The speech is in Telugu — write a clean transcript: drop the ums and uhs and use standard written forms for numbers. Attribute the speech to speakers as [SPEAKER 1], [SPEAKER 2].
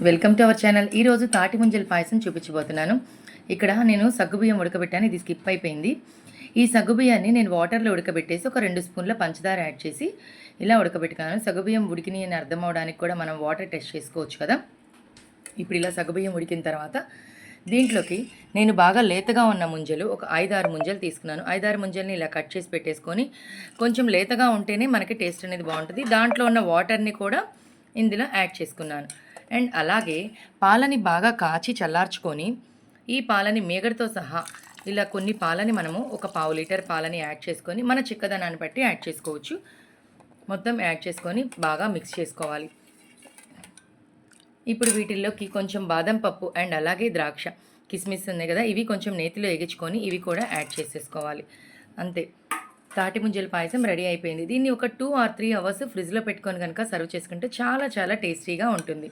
[SPEAKER 1] Welcome to our channel. ఈరోజు తాటి ముంజల పాయసం చూపించబోతున్నాను. ఇక్కడ నేను సగ్గుబియ్యం ఉడకబెట్టాను, ఇది స్కిప్ అయిపోయింది. ఈ సగ్గుబియ్యాన్ని నేను వాటర్లో ఉడకబెట్టేసి ఒక 2 స్పూన్ల పంచదార యాడ్ చేసి ఇలా ఉడకబెట్టుకున్నాను. సగ్గుబియ్యం ఉడికినాయి అని అర్థం అవడానికి కూడా మనం వాటర్ టెస్ట్ చేసుకోవచ్చు కదా. ఇప్పుడు ఇలా సగ్గుబియ్యం ఉడికిన తర్వాత దీంట్లోకి నేను బాగా లేతగా ఉన్న ముంజలు ఒక 5-6 ముంజలు తీసుకున్నాను. 5-6 ముంజల్ని ఇలా కట్ చేసి పెట్టేసుకొని, కొంచెం లేతగా ఉంటేనే మనకి టేస్ట్ అనేది బాగుంటుంది. దాంట్లో ఉన్న వాటర్ని కూడా ఇందులో యాడ్ చేసుకున్నాను. అండ్ అలాగే పాలని బాగా కాచి చల్లార్చుకొని ఈ పాలని మీగడతో సహా ఇలా కొన్ని పాలని మనము ఒక 1/2 లీటర్ పాలని యాడ్ చేసుకొని మన చిక్కదనాన్ని బట్టి యాడ్ చేసుకోవచ్చు. మొత్తం యాడ్ చేసుకొని బాగా మిక్స్ చేసుకోవాలి. ఇప్పుడు వీటిల్లోకి కొంచెం బాదం పప్పు అండ్ అలాగే ద్రాక్ష కిస్మిస్ ఉన్నాయి కదా, ఇవి కొంచెం నేతిలో ఎగించుకొని ఇవి కూడా యాడ్ చేసేసుకోవాలి. అంతే, తాటి ముంజల పాయసం రెడీ అయిపోయింది. దీన్ని ఒక 2 or 3 అవర్స్ ఫ్రిడ్జ్లో పెట్టుకొని కనుక సర్వ్ చేసుకుంటే చాలా చాలా టేస్టీగా ఉంటుంది.